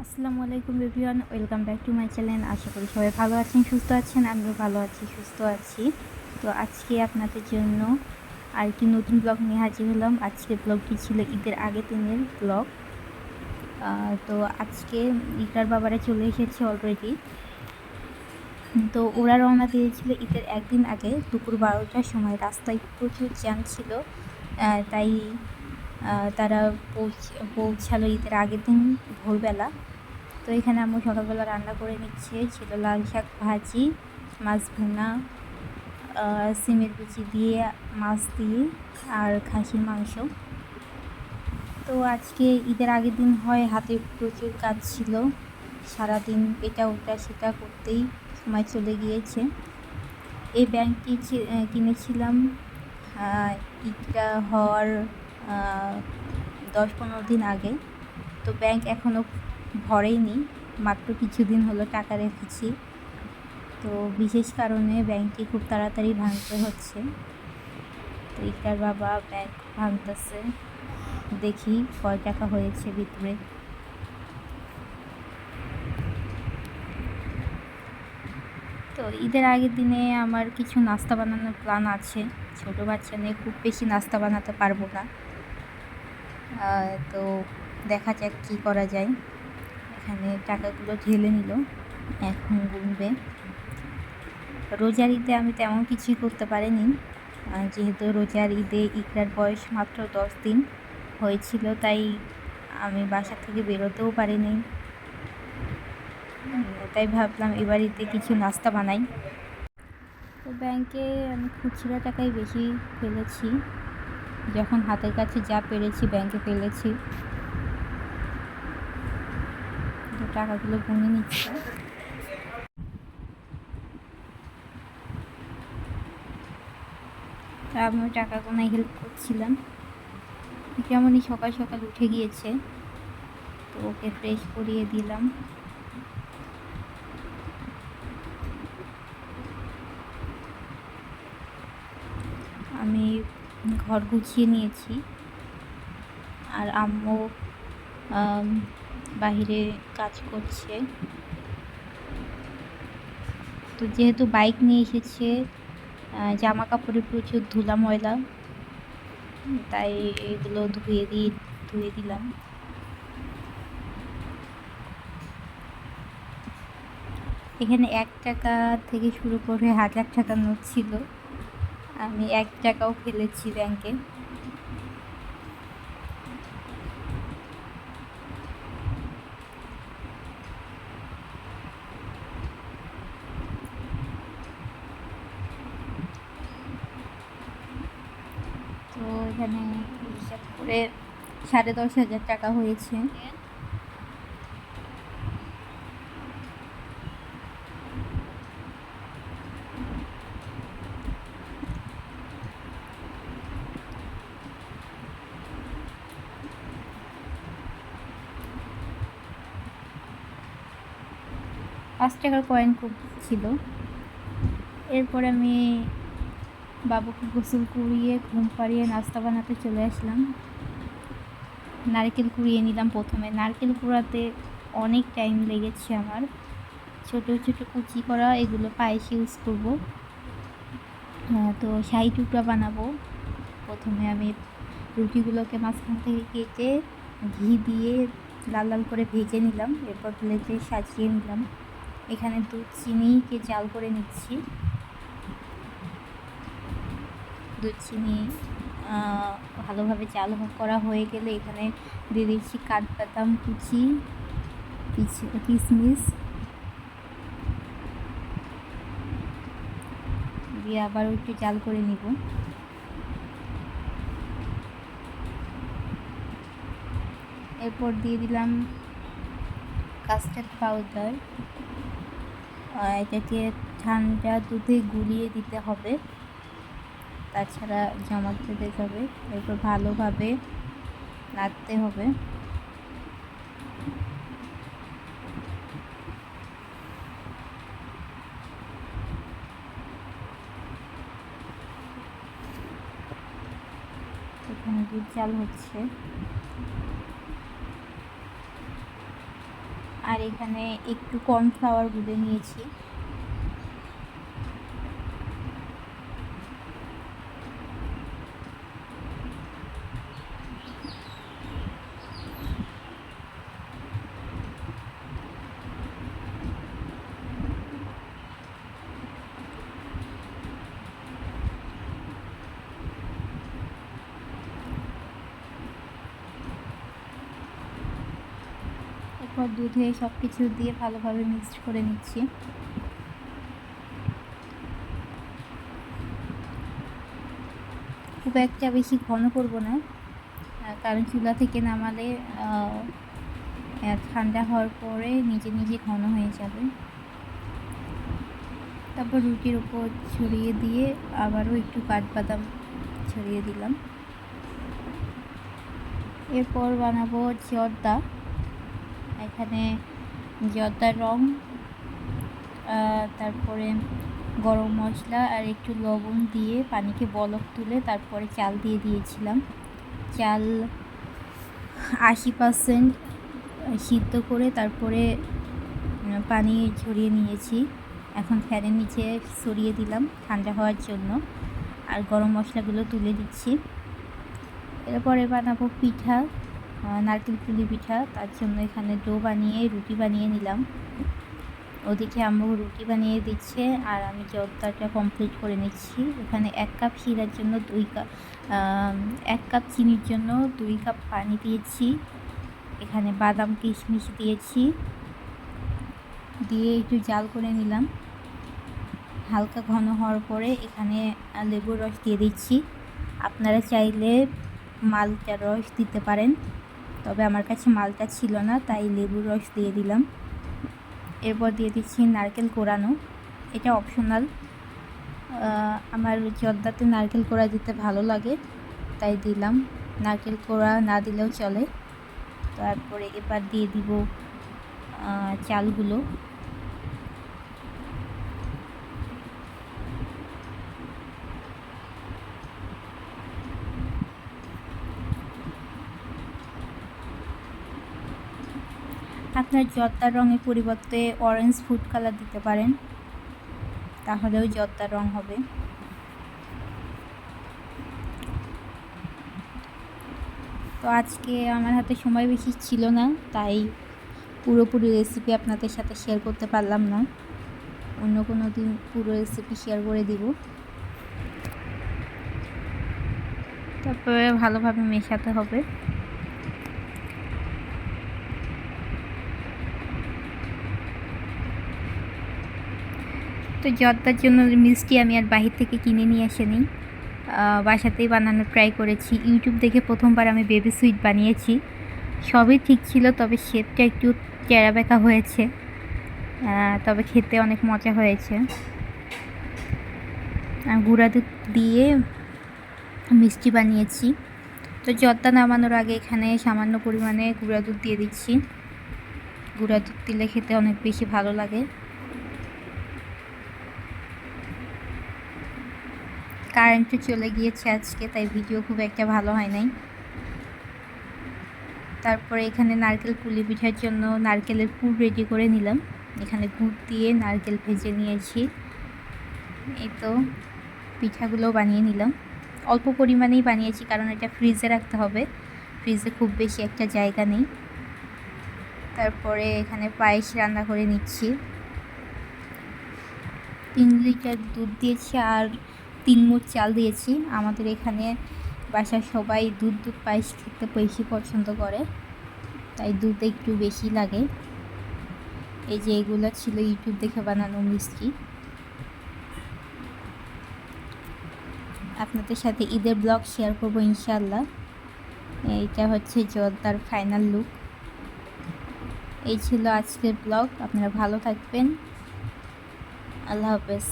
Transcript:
আসসালামু আলাইকুম everyone, welcome back to my channel. আশা করি সবাই ভালো আছেন, সুস্থ আছেন। আমিও ভালো আছি, সুস্থ আছি। তো আজকে আপনাদের জন্য আরেকটি নতুন ব্লগ নিয়ে হাজির হলাম। আজকের ব্লগটি ছিল ঈদের আগের দিনের ব্লগ। তো আজকে ইকরার বাবারা চলে এসেছে অলরেডি। তো ওরা রওনা দিয়েছিল ঈদের একদিন আগে দুপুর 12টার সময়। রাস্তায় প্রচুর জ্যাম ছিল, তাই তারা পৌঁছালো ঈদের আগের দিন ভোরবেলা। তো এখানে আম্মু সকালবেলা রান্না করে নিচ্ছে, ছিল লাল শাক ভাজি, মাছ ভুনা, সিমের বিচি দিয়ে, মাছ দিয়ে, আর খাসির মাংস। তো আজকে ঈদের আগের দিন হয়, হাতে প্রচুর কাজ ছিল, সারাদিন এটা ওটা সেটা করতেই সময় চলে গিয়েছে। এই ব্যাংকটি কিনেছিলাম ঈদটা হওয়ার 10-15 দিন আগে। তো ব্যাংক এখনও ভরেইনি, মাত্র কিছুদিন হলো টাকা রেখেছি। তো বিশেষ কারণে ব্যাংকটি খুব তাড়াতাড়ি ভাঙতে হচ্ছে। তো ইকরার বাবা ব্যাংক ভাঙতেছে, দেখি কয় টাকা হয়েছে ভিতরে। তো ঈদের আগের দিনে আমার কিছু নাস্তা বানানোর প্ল্যান আছে। ছোটো বাচ্চা নিয়ে খুব বেশি নাস্তা বানাতে পারবো না, তো দেখা যাক কী করা যায়। এখানে টাকাগুলো ঢেলে নিল, এখন গুনবে। রোজার ঈদে আমি তেমন কিছুই করতে পারিনি, যেহেতু রোজার ঈদে ইকরার বয়স মাত্র 10 দিন হয়েছিল, তাই আমি বাসা থেকে বেরোতেও পারিনি। তাই ভাবলাম এবার ঈদে কিছু নাস্তা বানাই। তো ব্যাংকে আমি খুচরা টাকাই বেশি ফেলেছি, যখন হাতের কাছে যা পেরেছি ব্যাংকে ফেলেছি। তো টাকাগুলো গুনে নিচ্ছে। তা আমি ওই টাকা গোনায় হেল্প করছিলাম। কেমনই সকাল সকাল উঠে গিয়েছে, তো ওকে ফ্রেশ করিয়ে দিলাম। আমি ঘর গুছিয়ে নিয়েছি, আর আম্মু বাহিরে কাজ করছে। তো যেহেতু বাইক নিয়ে এসেছে, জামা কাপড়ে প্রচুর ধুলা ময়লা, তাই এগুলো ধুয়ে দিলাম। এখানে 1 টাকা থেকে শুরু করে 1000 টাকা নোট ছিল, আমি 1 টাকাও ফেলেছি ব্যাংকে। তো এখানে হিসাব করে 10,500 টাকা হয়েছে। পাঁচ টাকার কয়েন খুব ছিল। এরপর আমি বাবুকে গোসল করিয়ে ঘুম পাড়িয়ে নাস্তা বানাতে চলে আসলাম। নারকেল কুড়িয়ে নিলাম। প্রথমে নারকেল কুড়াতে অনেক টাইম লেগেছে আমার। ছোটো ছোটো কুচি করা এগুলো পায়েসে ইউজ করব। তো শাহি টুকরা বানাবো। প্রথমে আমি রুটিগুলোকে মাঝখান থেকে কেটে ঘি দিয়ে লাল লাল করে ভেজে নিলাম, এরপর প্লেটে সাজিয়ে নিলাম। এখানে দুধ চিনিকে জাল করে নিচ্ছি। দুধ চিনি ভালোভাবে জাল করা হয়ে গেলে এখানে দিয়ে দিচ্ছি কাঠবাদাম কুচি, কিশমিশ দিয়ে আবারও একটু জাল করে নিব। এরপর দিয়ে দিলাম কাস্টার্ড পাউডার। এটাকে ঠান্ডা দুধে গুলিয়ে দিতে হবে, তাছাড়া জমাট বেঁধে যাবে। এরপর ভালোভাবে নাড়তে হবে। এখানে দুধ জাল হচ্ছে। আর এখানে একটু কর্নফ্লাওয়ার গুলে নিয়েছি। এরপর দুধে সব কিছু দিয়ে ভালোভাবে মিক্সড করে নিচ্ছি। খুব একটা বেশি ঘন করব না, কারণ চুলা থেকে নামালে ঠান্ডা হওয়ার পরে নিজে নিজে ঘন হয়ে যাবে। তারপর রুটির উপর ছড়িয়ে দিয়ে আবারও একটু কাঠবাদাম ছড়িয়ে দিলাম। এরপর বানাবো জর্দা। এখানে জর্দার রং, তারপরে গরম মশলা আর একটু লবণ দিয়ে পানিকে বলক তুলে তারপরে চাল দিয়ে দিয়েছিলাম। চাল 80% সিদ্ধ করে তারপরে পানি ঝরিয়ে নিয়েছি। এখন ফ্যানের নিচে সরিয়ে দিলাম ঠান্ডা হওয়ার জন্য, আর গরম মশলাগুলো তুলে দিচ্ছি। এরপরে বানাবো পিঠা, নারকেল পুলি পিঠা। তার জন্য এখানে ডো বানিয়ে রুটি বানিয়ে নিলাম। ওদিকে আম্মু রুটি বানিয়ে দিচ্ছে আর আমি জর্দাটা কমপ্লিট করে নিচ্ছি। এখানে 1 কাপ শিরার জন্য 1 কাপ চিনির জন্য 2 কাপ পানি দিয়েছি। এখানে বাদাম কিশমিশ দিয়েছি, দিয়ে একটু জাল করে নিলাম। হালকা ঘন হওয়ার পরে এখানে লেবুর রস দিয়ে দিচ্ছি। আপনারা চাইলে মালটার রস দিতে পারেন, তবে আমার কাছে মালটা ছিল না তাই লেবুর রস দিয়ে দিলাম। এরপর দিয়ে দিচ্ছি নারকেল কোড়ানো, এটা অপশনাল। আমার জর্দাতে নারকেল কোড়া দিতে ভালো লাগে তাই দিলাম, নারকেল কোড়া না দিলেও চলে। তারপরে এবার দিয়ে দিব চালগুলো। আপনার জর্দার রঙের পরিবর্তে অরেঞ্জ ফুড কালার দিতে পারেন, তাহলেও জর্দার রং হবে। তো আজকে আমার হাতে সময় বেশি ছিল না তাই পুরোপুরি রেসিপি আপনাদের সাথে শেয়ার করতে পারলাম না। অন্য কোনো দিন পুরো রেসিপি শেয়ার করে দিব। তারপরে ভালোভাবে মেশাতে হবে। তো জর্দার জন্য মিষ্টি আমি আর বাহির থেকে কিনে নিয়ে আসিনি, বাসাতেই বানানোর ট্রাই করেছি। ইউটিউব দেখে প্রথমবার আমি বেবি সুইট বানিয়েছি, সবই ঠিক ছিল, তবে শেপটা একটু চেরা বেঁকা হয়েছে, তবে খেতে অনেক মজা হয়েছে। গুঁড়া দুধ দিয়ে মিষ্টি বানিয়েছি। তো জর্দা নামানোর আগে এখানে সামান্য পরিমাণে গুঁড়া দুধ দিয়ে দিচ্ছি। গুঁড়া দুধ দিলে খেতে অনেক বেশি ভালো লাগে। কারেন্টও চলে গিয়েছে আজকে, তাই ভিডিও খুব একটা ভালো হয় নাই। তারপরে এখানে নারকেল পুলি পিঠার জন্য নারকেলের পুর রেডি করে নিলাম। এখানে গুড় দিয়ে নারকেল ভেজে নিয়েছি। এই তো পিঠাগুলো বানিয়ে নিলাম। অল্প পরিমাণেই বানিয়েছি কারণ এটা ফ্রিজে রাখতে হবে, ফ্রিজে খুব বেশি একটা জায়গা নেই। তারপরে এখানে পায়েস রান্না করে নিচ্ছি। 3 লিটার দুধ দিয়েছি আর 3 মুঠ চাল দিয়েছি। আমাদের এখানে বাসার সবাই দুধ পায়েস খেতে বেশি পছন্দ করে, তাই দুধ একটু বেশি লাগে। এই যে এগুলো ছিল ইউটিউব দেখে বানানো মিষ্টি। আপনাদের সাথে ঈদের ব্লগ শেয়ার করব ইনশাআল্লাহ। এইটা হচ্ছে জর্দার ফাইনাল লুক। এই ছিল আজকের ব্লগ। আপনারা ভালো থাকবেন। আল্লাহ হাফেজ।